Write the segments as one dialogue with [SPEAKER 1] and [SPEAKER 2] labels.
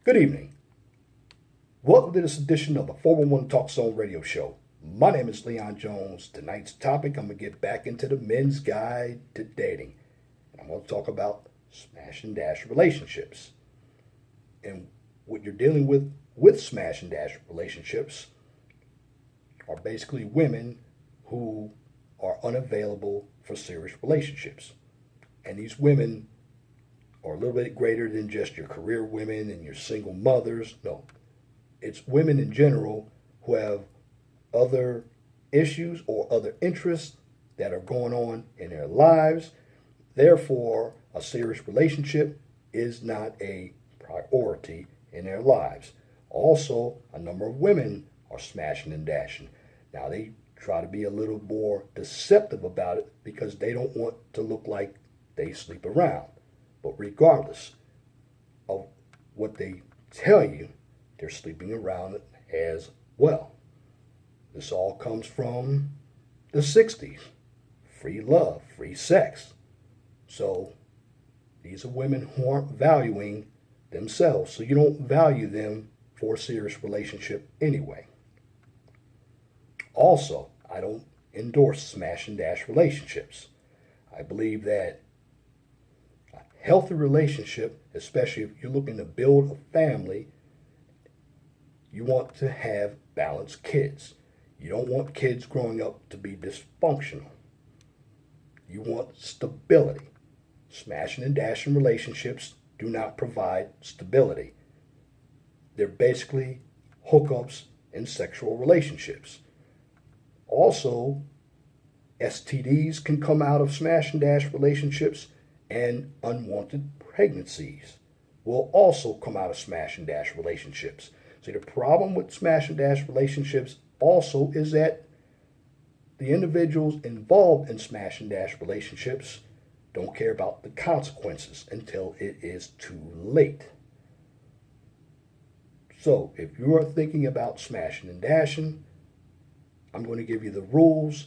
[SPEAKER 1] Good evening. Welcome to this edition of the 411 Talk Zone radio show. My name is Leon Jones. Tonight's topic, I'm going to get back into the men's guide to dating. I'm going to talk about smash and dash relationships. And what you're dealing with smash and dash relationships are basically women who are unavailable for serious relationships. And these women are a little bit greater than just your career women and your single mothers. No, it's women in general who have other issues or other interests that are going on in their lives. Therefore, a serious relationship is not a priority in their lives. Also, a number of women are smashing and dashing. Now, they try to be a little more deceptive about it because they don't want to look like they sleep around. But regardless of what they tell you, they're sleeping around as well. This all comes from the 60s. Free love, free sex. So these are women who aren't valuing themselves. So you don't value them for a serious relationship anyway. Also, I don't endorse smash and dash relationships. I believe that a healthy relationship, especially if you're looking to build a family, you want to have balanced kids. You don't want kids growing up to be dysfunctional. You want stability. Smashing and dashing relationships do not provide stability. They're basically hookups in sexual relationships. Also, STDs can come out of smash and dash relationships, and unwanted pregnancies will also come out of smash and dash relationships. See, the problem with smash and dash relationships also is that the individuals involved in smash and dash relationships don't care about the consequences until it is too late. So, if you are thinking about smashing and dashing, I'm going to give you the rules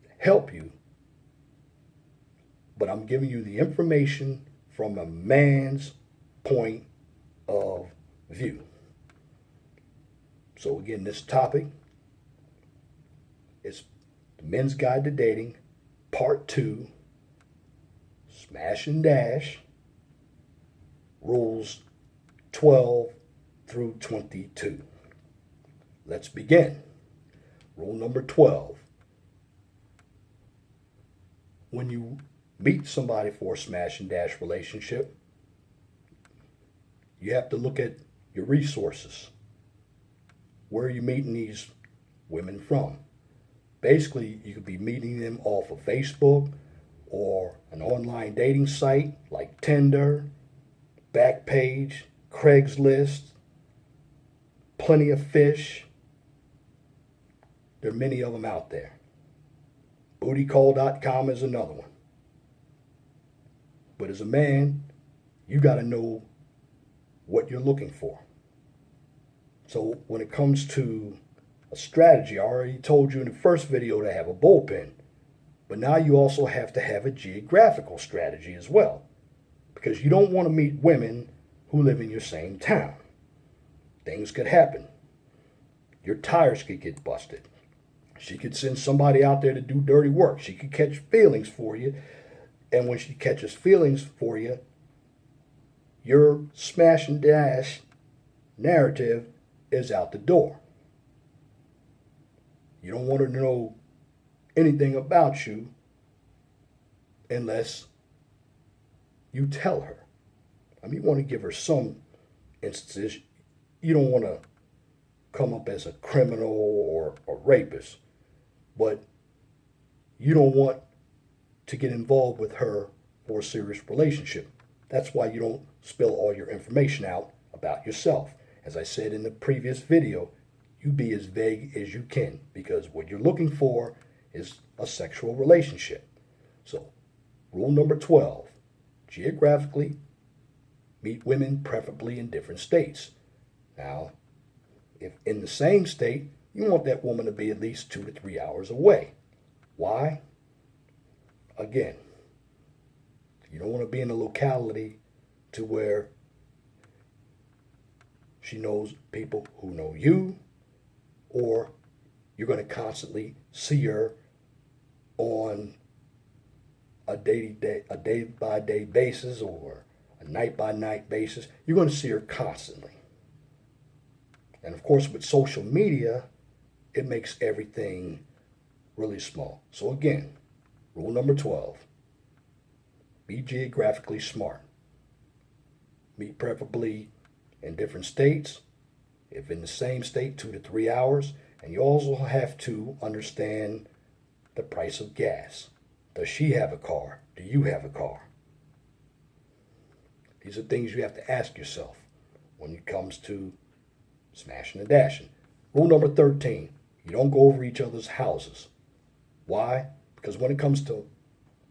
[SPEAKER 1] to help you, but I'm giving you the information from a man's point of view. So again, this topic is the Men's Guide to Dating, Part 2, Smash and Dash, Rules 12 through 22. Let's begin. Rule number 12. When you meet somebody for a smash and dash relationship, you have to look at your resources. Where are you meeting these women from? Basically, you could be meeting them off of Facebook or an online dating site like Tinder, Backpage, Craigslist, Plenty of Fish. There are many of them out there. Bootycall.com is another one. But as a man, you got to know what you're looking for. So when it comes to a strategy, I already told you in the first video to have a bullpen. But now you also have to have a geographical strategy as well. Because you don't want to meet women who live in your same town. Things could happen. Your tires could get busted. She could send somebody out there to do dirty work. She could catch feelings for you. And when she catches feelings for you, your smash and dash narrative is out the door. You don't want her to know anything about you unless you tell her. I mean, you want to give her some instances. You don't want to come up as a criminal or a rapist, but you don't want to get involved with her for a serious relationship. That's why you don't spill all your information out about yourself. As I said in the previous video, you be as vague as you can because what you're looking for is a sexual relationship. So, rule number 12, geographically, meet women preferably in different states. Now, if in the same state, you want that woman to be at least 2 to 3 hours away. Why? Again, you don't want to be in a locality to where She knows people who know you, or you're going to constantly see her on a day by day basis or a night by night basis. You're going to see her constantly. And of course, with social media, it makes everything really small. So again, rule number 12, be geographically smart. Meet preferably in different states. If in the same state, 2 to 3 hours. And you also have to understand the price of gas. Does she have a car? Do you have a car? These are things you have to ask yourself when it comes to smashing and dashing. Rule number 13, you don't go over each other's houses. Why? Because when it comes to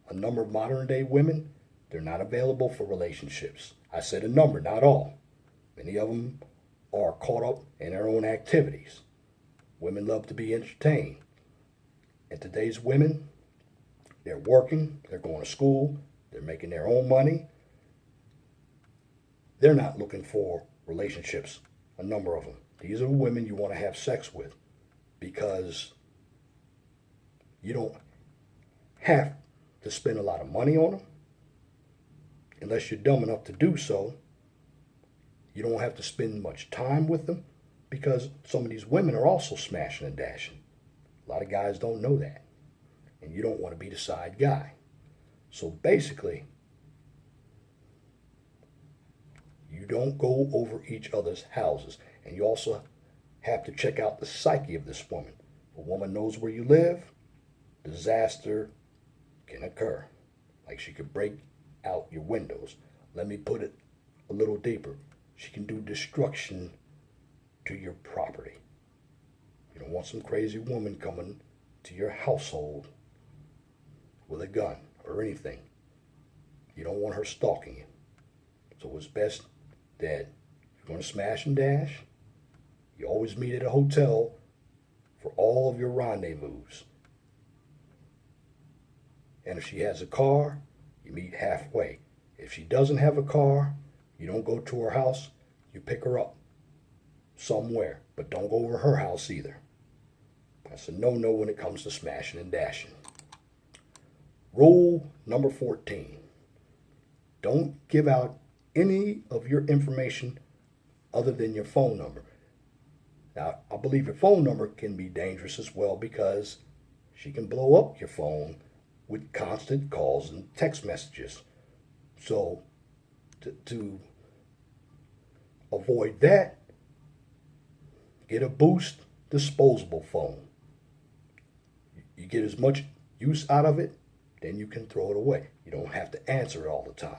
[SPEAKER 1] a number of modern day women, they're not available for relationships. I said a number, not all. Many of them are caught up in their own activities. Women love to be entertained. And today's women, they're working, they're going to school, they're making their own money. They're not looking for relationships, a number of them. These are the women you want to have sex with because you don't have to spend a lot of money on them unless you're dumb enough to do so. You don't have to spend much time with them because some of these women are also smashing and dashing. A lot of guys don't know that. And you don't want to be the side guy. So basically, you don't go over each other's houses. And you also have to check out the psyche of this woman. If a woman knows where you live, disaster can occur. Like she could break out your windows. Let me put it a little deeper. She can do destruction to your property. You don't want some crazy woman coming to your household with a gun or anything. You don't want her stalking you. So it's best that you're going to smash and dash. You always meet at a hotel for all of your rendezvous. And if she has a car, you meet halfway. If she doesn't have a car, you don't go to her house, you pick her up somewhere. But don't go over her house either. That's a no-no when it comes to smashing and dashing. Rule number 14. Don't give out any of your information other than your phone number. Now, I believe your phone number can be dangerous as well because she can blow up your phone with constant calls and text messages. So, to avoid that, get a Boost disposable phone. You get as much use out of it, then you can throw it away. You don't have to answer it all the time.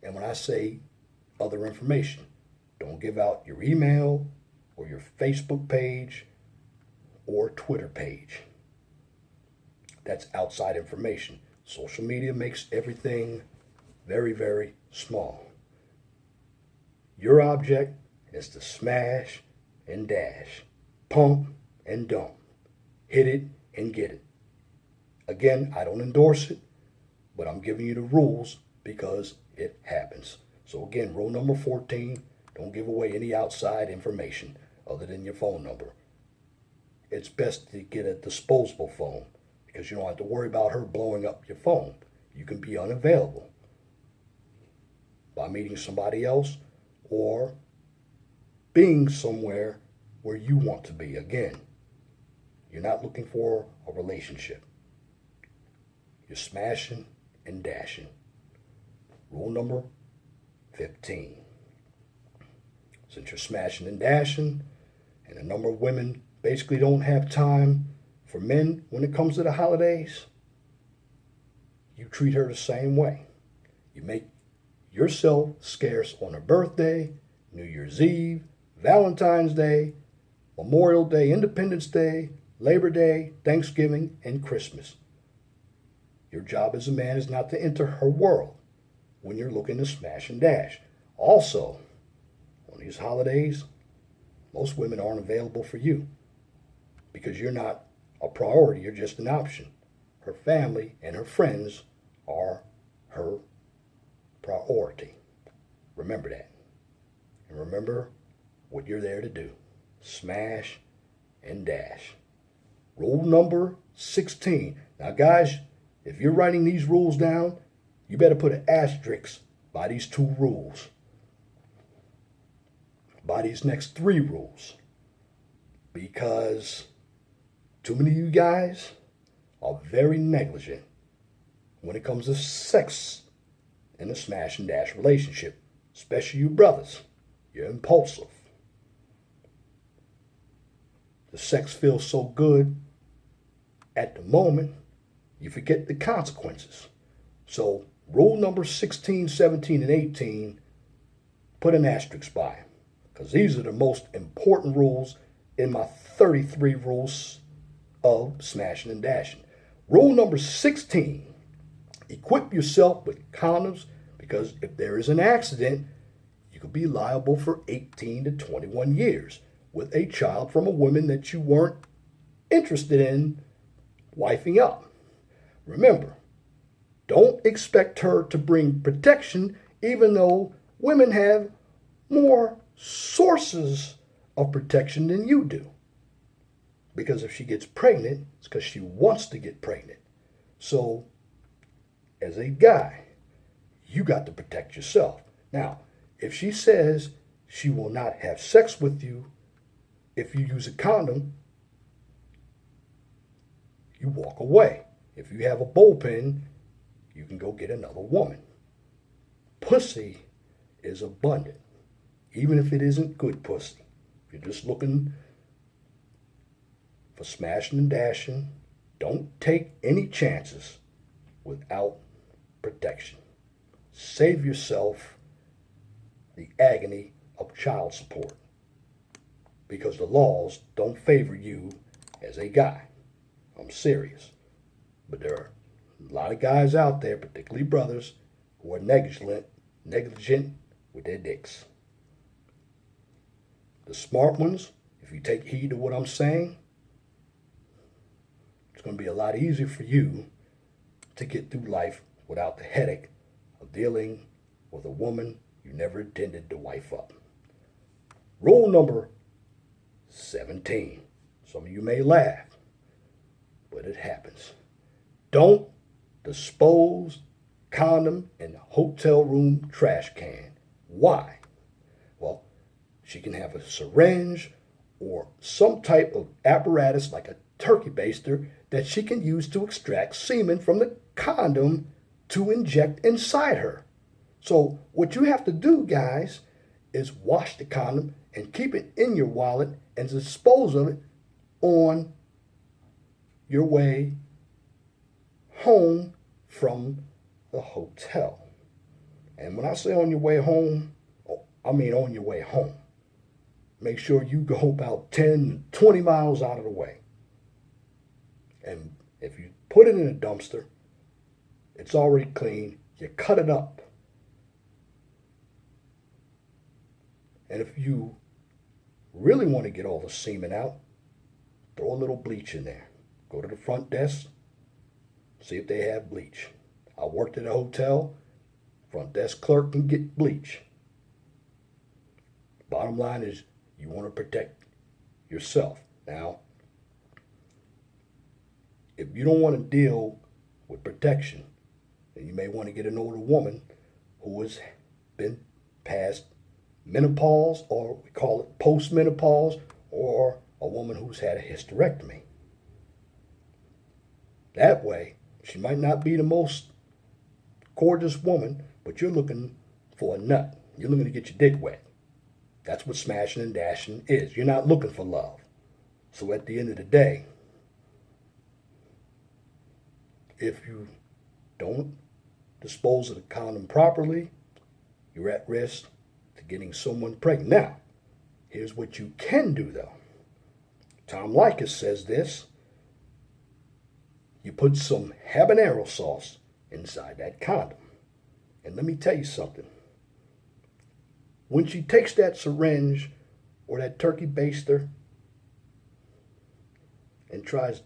[SPEAKER 1] And when I say other information, don't give out your email or your Facebook page or Twitter page. That's outside information. Social media makes everything very, very small. Your object is to smash and dash, pump and dump, hit it and get it. Again, I don't endorse it, but I'm giving you the rules because it happens. So again, rule number 14, don't give away any outside information other than your phone number. It's best to get a disposable phone because you don't have to worry about her blowing up your phone. You can be unavailable by meeting somebody else or being somewhere where you want to be. Again, you're not looking for a relationship. You're smashing and dashing. Rule number 15. Since you're smashing and dashing, and a number of women basically don't have time for men when it comes to the holidays, you treat her the same way. You make yourself scarce on her birthday, New Year's Eve, Valentine's Day, Memorial Day, Independence Day, Labor Day, Thanksgiving, and Christmas. Your job as a man is not to enter her world when you're looking to smash and dash. Also, on these holidays, most women aren't available for you because you're not a priority, you're just an option. Her family and her friends are her priority. Remember that. And remember what you're there to do. Smash and dash. Rule number 16. Now, guys, if you're writing these rules down, you better put an asterisk by these 2 rules, by these next 3 rules, because too many of you guys are very negligent when it comes to sex in a smash and dash relationship, especially you brothers. You're impulsive. The sex feels so good at the moment, you forget the consequences. So, rule number 16, 17, and 18, put an asterisk by, because these are the most important rules in my 33 rules of smashing and dashing. Rule number 16, equip yourself with condoms, because if there is an accident, you could be liable for 18 to 21 years with a child from a woman that you weren't interested in wifing up. Remember, don't expect her to bring protection, even though women have more sources of protection than you do. Because if she gets pregnant, it's because she wants to get pregnant. So, as a guy, you got to protect yourself. Now, if she says she will not have sex with you if you use a condom, you walk away. If you have a bullpen, you can go get another woman. Pussy is abundant, even if it isn't good pussy. If you're just looking for smashing and dashing, don't take any chances without protection. Save yourself the agony of child support, because the laws don't favor you as a guy. I'm serious. But there are a lot of guys out there, particularly brothers, who are negligent with their dicks. The smart ones, if you take heed to what I'm saying, it's going to be a lot easier for you to get through life without the headache of dealing with a woman you never intended to wife up. Rule number 17. Some of you may laugh, but it happens. Don't dispose condom in the hotel room trash can. Why? Well, she can have a syringe or some type of apparatus like a turkey baster that she can use to extract semen from the condom to inject inside her. So what you have to do, guys, is wash the condom and keep it in your wallet and dispose of it on your way home from the hotel. And when I say on your way home, I mean on your way home. Make sure you go about 10, 20 miles out of the way. And if you put it in a dumpster, it's already clean. You cut it up. And if you really want to get all the semen out, throw a little bleach in there. Go to the front desk, see if they have bleach. I worked at a hotel. Front desk clerk can get bleach. Bottom line is, you want to protect yourself. Now, if you don't want to deal with protection, then you may want to get an older woman who has been past menopause, or we call it post-menopause, or a woman who's had a hysterectomy. That way, she might not be the most gorgeous woman, but you're looking for a nut. You're looking to get your dick wet. That's what smashing and dashing is. You're not looking for love. So at the end of the day, if you don't dispose of the condom properly, you're at risk to getting someone pregnant. Now, here's what you can do, though. Tom Leykis says this. You put some habanero sauce inside that condom. And let me tell you something. When she takes that syringe or that turkey baster and tries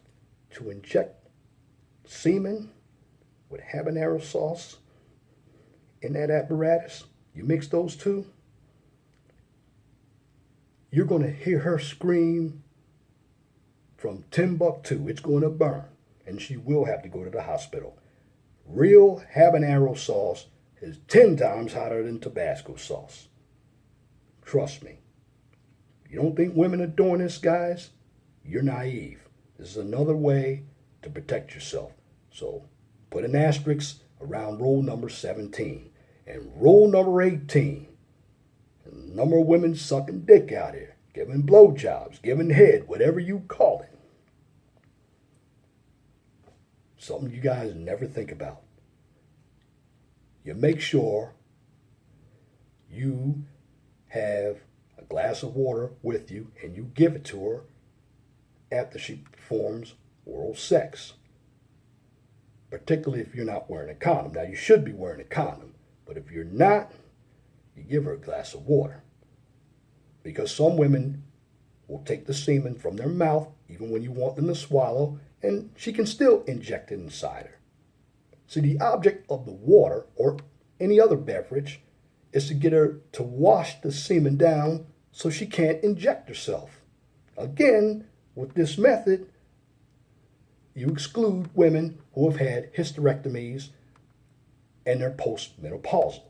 [SPEAKER 1] to inject semen with habanero sauce in that apparatus, you mix those two, you're going to hear her scream from Timbuktu. It's going to burn, and she will have to go to the hospital. Real habanero sauce is 10 times hotter than Tabasco sauce. Trust me. You don't think women are doing this, guys? You're naive. This is another way to protect yourself. So put an asterisk around rule number 17. And rule number 18. The number of women sucking dick out here, giving blowjobs, giving head, whatever you call it. Something you guys never think about. You make sure you have a glass of water with you and you give it to her after she performs oral sex. Particularly if you're not wearing a condom. Now, you should be wearing a condom, but if you're not, you give her a glass of water. Because some women will take the semen from their mouth, even when you want them to swallow, and she can still inject it inside her. See, the object of the water, or any other beverage, is to get her to wash the semen down so she can't inject herself. Again, with this method, you exclude women who have had hysterectomies and they're postmenopausal.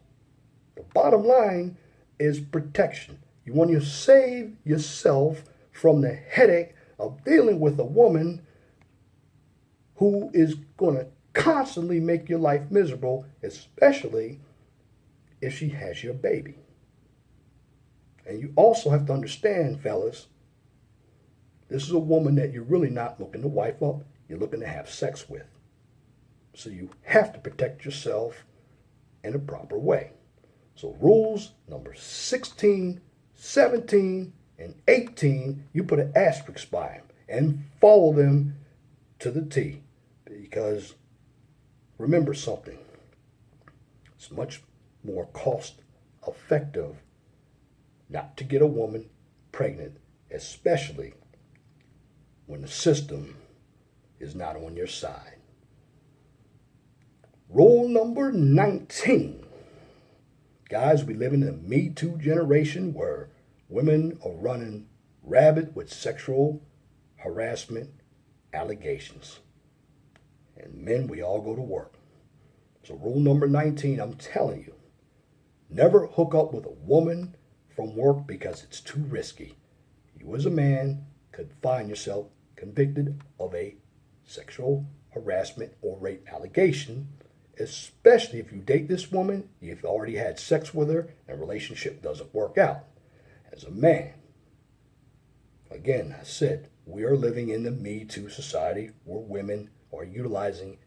[SPEAKER 1] The bottom line is protection. You want to save yourself from the headache of dealing with a woman who is going to constantly make your life miserable, especially if she has your baby. And you also have to understand, fellas, this is a woman that you're really not looking to wife up, you're looking to have sex with. So you have to protect yourself in a proper way. So rules number 16, 17, and 18, you put an asterisk by them and follow them to the T. Because remember something, it's much more cost effective not to get a woman pregnant, especially when the system is not on your side. Rule number 19. Guys, we live in the Me Too generation where women are running rabid with sexual harassment allegations. And men, we all go to work. So rule number 19, I'm telling you, never hook up with a woman from work because it's too risky. You as a man could find yourself convicted of a sexual harassment or rape allegation, especially if you date this woman, you've already had sex with her, and the relationship doesn't work out. As a man, again, I said, we are living in the Me Too society where women are utilizing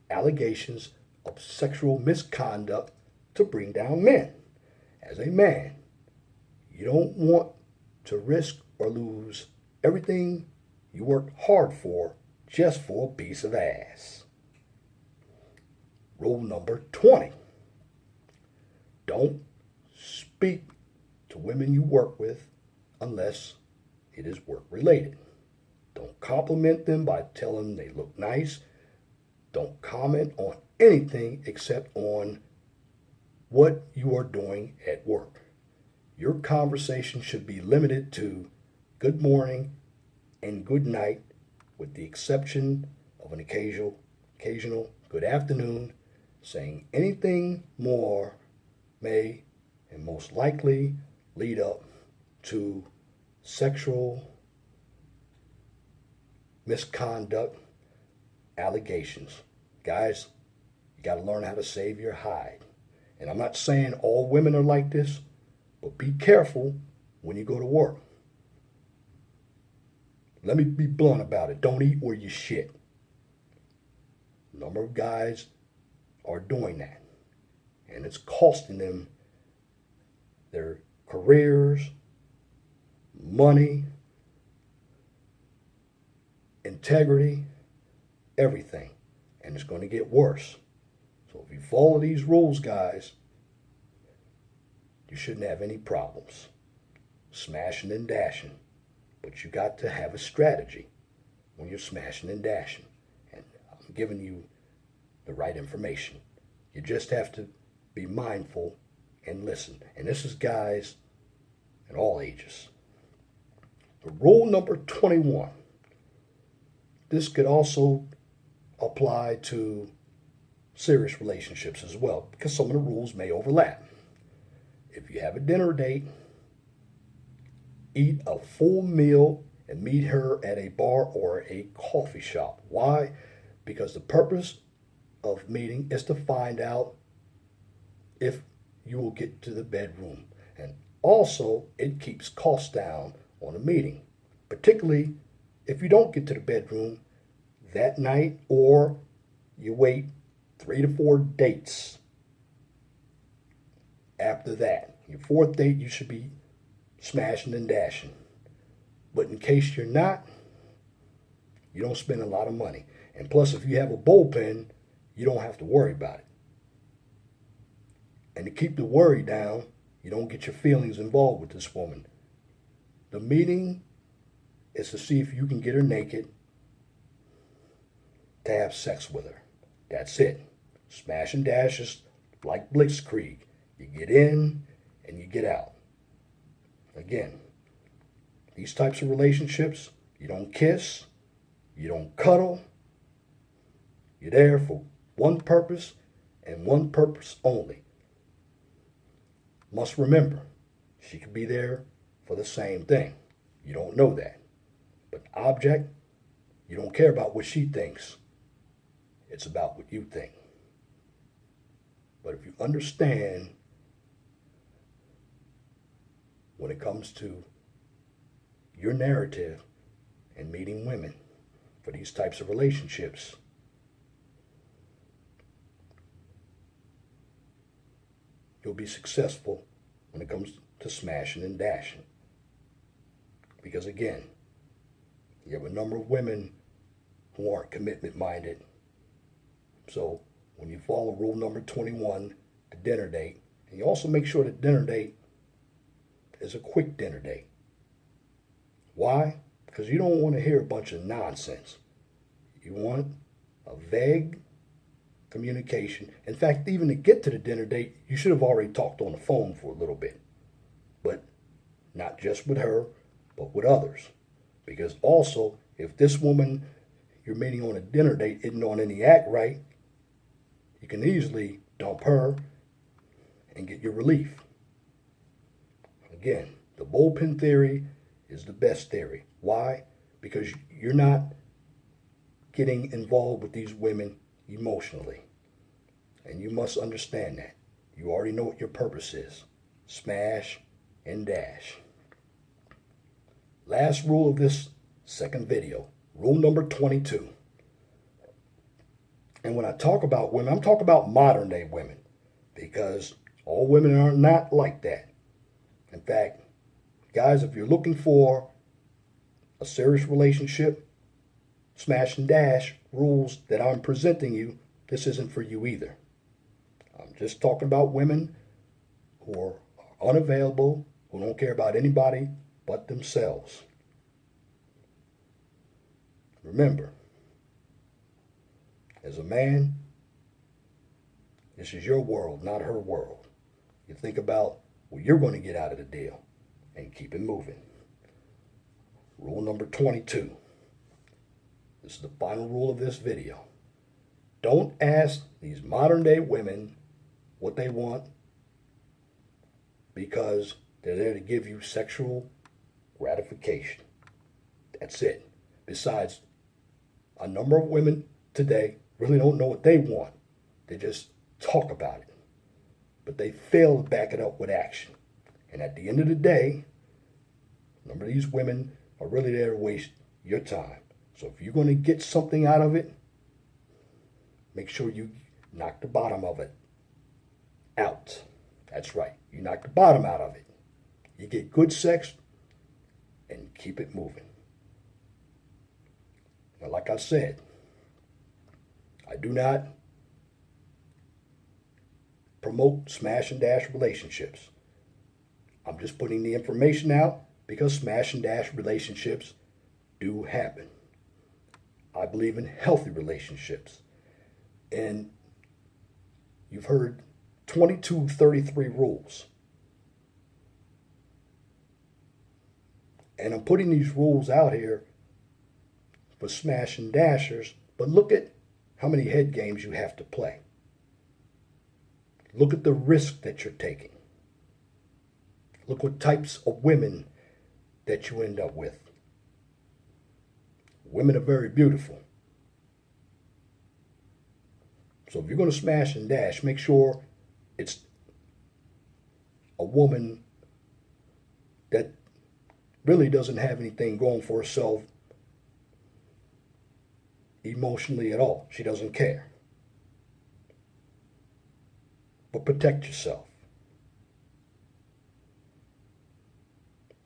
[SPEAKER 1] allegations of sexual misconduct to bring down men. As a man, you don't want to risk or lose everything you worked hard for just for a piece of ass. Rule number 20. Don't speak to women you work with unless it is work related. Don't compliment them by telling them they look nice. Don't comment on anything except on what you are doing at work. Your conversation should be limited to good morning and good night, with the exception of an occasional good afternoon. Saying anything more may and most likely lead up to sexual misconduct allegations. Guys, you got to learn how to save your hide. And I'm not saying all women are like this, but be careful when you go to work. Let me be blunt about it. Don't eat where you shit. A number of guys are doing that, and it's costing them their careers, money, integrity, everything, and it's going to get worse. So if you follow these rules, guys, you shouldn't have any problems smashing and dashing, but you got to have a strategy when you're smashing and dashing, and I'm giving you the right information. You just have to be mindful and listen. And this is, guys, and all ages. The rule number 21. This could also apply to serious relationships as well, because some of the rules may overlap. If you have a dinner date, eat a full meal and meet her at a bar or a coffee shop. Why? Because the purpose of meeting is to find out if you will get to the bedroom. And also, it keeps costs down on a meeting, particularly if you don't get to the bedroom that night or you wait 3 to 4 dates after that. Your fourth date, you should be smashing and dashing. But in case you're not, you don't spend a lot of money. And plus, if you have a bullpen, you don't have to worry about it. And to keep the worry down, you don't get your feelings involved with this woman. The meeting is to see if you can get her naked to have sex with her. That's it. Smash and dash is like Blitzkrieg. You get in and you get out. Again, these types of relationships, you don't kiss, you don't cuddle. You're there for one purpose and one purpose only. Must remember, she could be there for the same thing. You don't know that. But object, you don't care about what she thinks. It's about what you think. But if you understand when it comes to your narrative and meeting women for these types of relationships, you'll be successful when it comes to smashing and dashing. Because again, you have a number of women who aren't commitment minded. So when you follow rule number 21, the dinner date, and you also make sure the dinner date is a quick dinner date. Why? Because you don't want to hear a bunch of nonsense. You want a vague communication. In fact, even to get to the dinner date, you should have already talked on the phone for a little bit. But not just with her, but with others. Because also, if this woman you're meeting on a dinner date isn't on any act right, you can easily dump her and get your relief. Again, the bullpen theory is the best theory. Why? Because you're not getting involved with these women emotionally. And you must understand that. You already know what your purpose is. Smash and dash. Last rule of this second video. Rule number 22. And when I talk about women, I'm talking about modern day women. Because all women are not like that. In fact, guys, if you're looking for a serious relationship, smash and dash rules that I'm presenting you, this isn't for you either. I'm just talking about women who are unavailable, who don't care about anybody but themselves. Remember, as a man, this is your world, not her world. You think about what you're going to get out of the deal and keep it moving. Rule number 22. This is the final rule of this video. Don't ask these modern day women what they want because they're there to give you sexual gratification. That's it. Besides, a number of women today really don't know what they want. They just talk about it. But they fail to back it up with action. And at the end of the day, a number of these women are really there to waste your time. So if you're going to get something out of it, make sure you knock the bottom of it out. That's right. You knock the bottom out of it. You get good sex and keep it moving. Now, like I said, I do not promote smash and dash relationships. I'm just putting the information out because smash and dash relationships do happen. I believe in healthy relationships. And you've heard 2233 rules. And I'm putting these rules out here for smash and dashers, but look at how many head games you have to play. Look at the risk that you're taking. Look what types of women that you end up with. Women are very beautiful. So if you're going to smash and dash, make sure it's a woman that really doesn't have anything going for herself emotionally at all. She doesn't care. But protect yourself.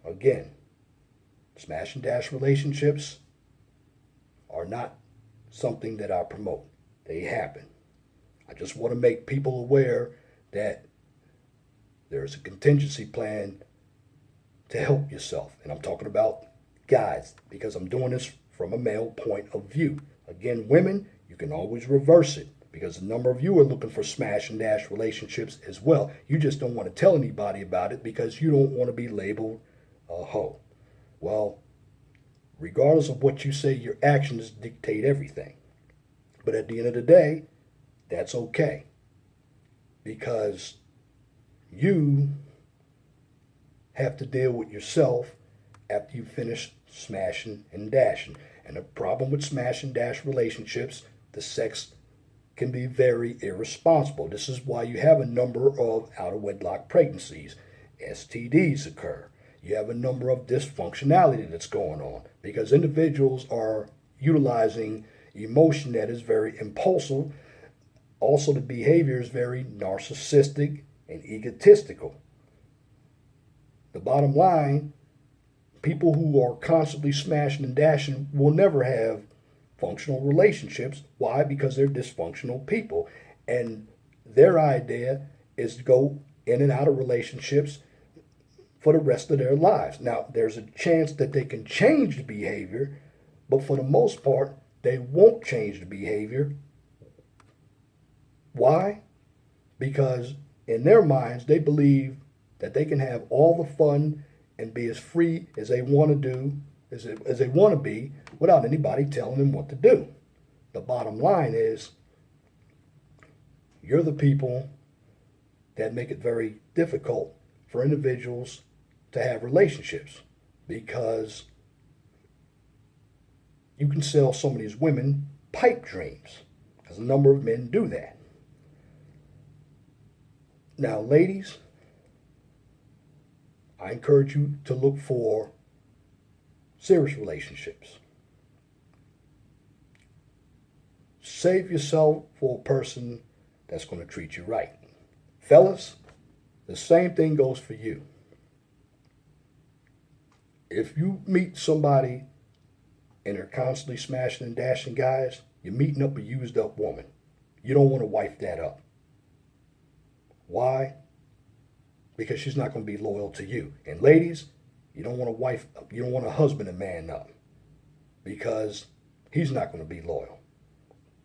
[SPEAKER 1] Again, smash and dash relationships are not something that I promote. They happen. I just want to make people aware that there's a contingency plan to help yourself. And I'm talking about guys, because I'm doing this from a male point of view. Again, women, you can always reverse it, because a number of you are looking for smash and dash relationships as well. You just don't want to tell anybody about it because you don't want to be labeled a hoe. Well, regardless of what you say, your actions dictate everything. But at the end of the day, that's okay, because you have to deal with yourself after you finish smashing and dashing. And the problem with smash and dash relationships, the sex can be very irresponsible. This is why you have a number of out of wedlock pregnancies. STDs occur. You have a number of dysfunctionality that's going on because individuals are utilizing emotion that is very impulsive. Also, the behavior is very narcissistic and egotistical. The bottom line, people who are constantly smashing and dashing will never have functional relationships. Why? Because they're dysfunctional people. And their idea is to go in and out of relationships for the rest of their lives. Now, there's a chance that they can change the behavior, but for the most part, they won't change the behavior. Why? Because in their minds, they believe that they can have all the fun and be as free as they want to do, as they want to be, without anybody telling them what to do. The bottom line is, you're the people that make it very difficult for individuals to have relationships, because you can sell some of these women pipe dreams, because a number of men do that. Now, ladies, I encourage you to look for serious relationships. Save yourself for a person that's going to treat you right. Fellas, the same thing goes for you. If you meet somebody and they're constantly smashing and dashing guys, you're meeting up a used up woman. You don't want to wife that up. Why? Because she's not going to be loyal to you. And ladies, you don't want to husband a man up, because he's not going to be loyal.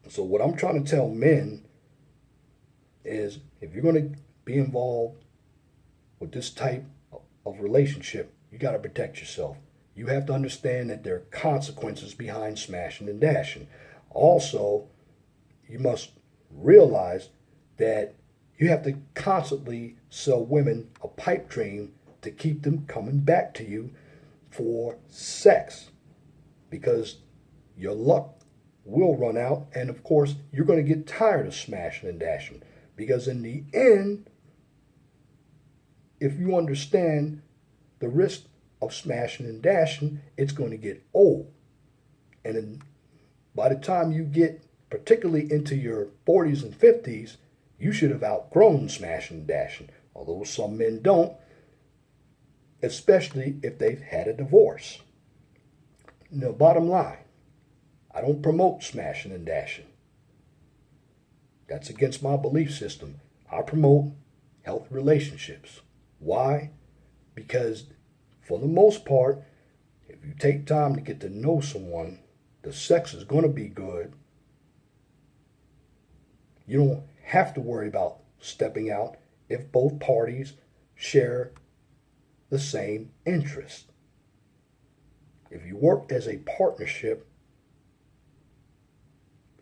[SPEAKER 1] So what I'm trying to tell men is, if you're going to be involved with this type of relationship, you got to protect yourself. You have to understand that there are consequences behind smashing and dashing. Also, you must realize that you have to constantly sell women a pipe dream to keep them coming back to you for sex, because your luck will run out, and of course you're going to get tired of smashing and dashing, because in the end, if you understand the risk of smashing and dashing, it's going to get old. And then by the time you get particularly into your 40s and 50s, you should have outgrown smashing and dashing, although some men don't, especially if they've had a divorce. Now, bottom line, I don't promote smashing and dashing. That's against my belief system. I promote healthy relationships. Why? Because for the most part, if you take time to get to know someone, the sex is going to be good. You don't have to worry about stepping out if both parties share the same interest. If you work as a partnership,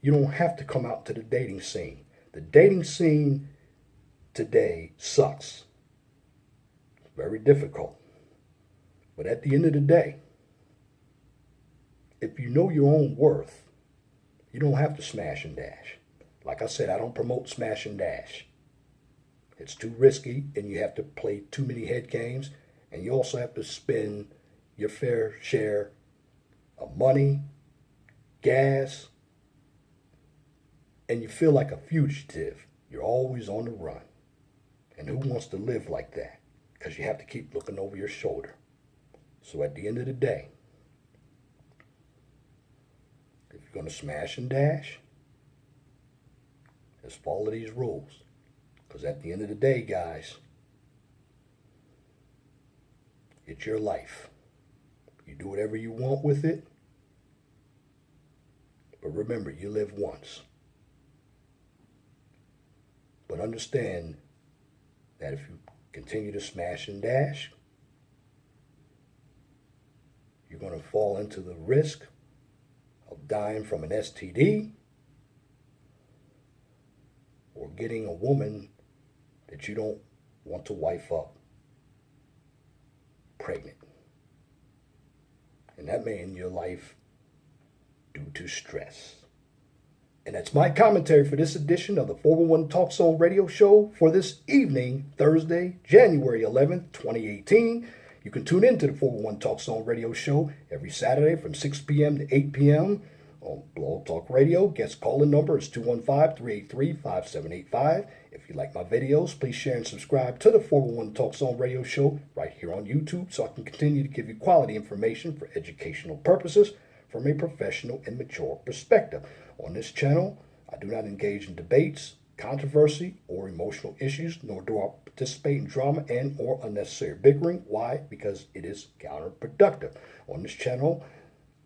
[SPEAKER 1] you don't have to come out to the dating scene. The dating scene today sucks. Very difficult. But at the end of the day, if you know your own worth, you don't have to smash and dash. Like I said, I don't promote smash and dash. It's too risky, and you have to play too many head games, and you also have to spend your fair share of money, gas, and you feel like a fugitive. You're always on the run. And who wants to live like that? Because you have to keep looking over your shoulder. So at the end of the day, if you're going to smash and dash, just follow these rules. Because at the end of the day, guys, it's your life. You do whatever you want with it. But remember, you live once. But understand that if you continue to smash and dash, you're going to fall into the risk of dying from an STD or getting a woman that you don't want to wife up pregnant. And that may end your life due to stress. And that's my commentary for this edition of the 411 Talk Zone radio show for this evening, Thursday, January 11th, 2018. You can tune in to the 411 Talk Zone radio show every Saturday from 6 p.m. to 8 p.m. on Blog Talk Radio. Guest calling number is 215-383-5785. If you like my videos, please share and subscribe to the 411 Talk Zone radio show right here on YouTube so I can continue to give you quality information for educational purposes from a professional and mature perspective. On this channel, I do not engage in debates, controversy, or emotional issues, nor do I participate in drama and or unnecessary bickering. Why? Because it is counterproductive. On this channel,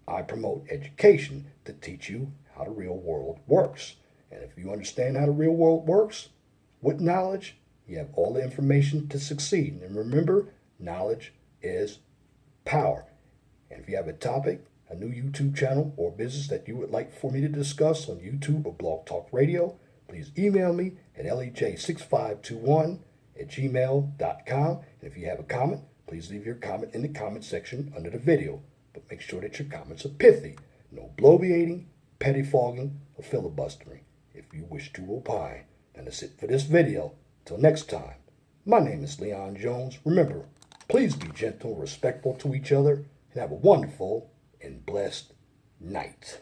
[SPEAKER 1] I promote education to teach you how the real world works. And if you understand how the real world works, with knowledge, you have all the information to succeed. And remember, knowledge is power. And if you have a topic, a new YouTube channel, or business that you would like for me to discuss on YouTube or Blog Talk Radio, please email me at lej6521@gmail.com. And if you have a comment, please leave your comment in the comment section under the video. But make sure that your comments are pithy. No bloviating, pettifogging, or filibustering. If you wish to opine. And that's it for this video. Till next time, my name is Leon Jones. Remember, please be gentle, respectful to each other, and have a wonderful and blessed night.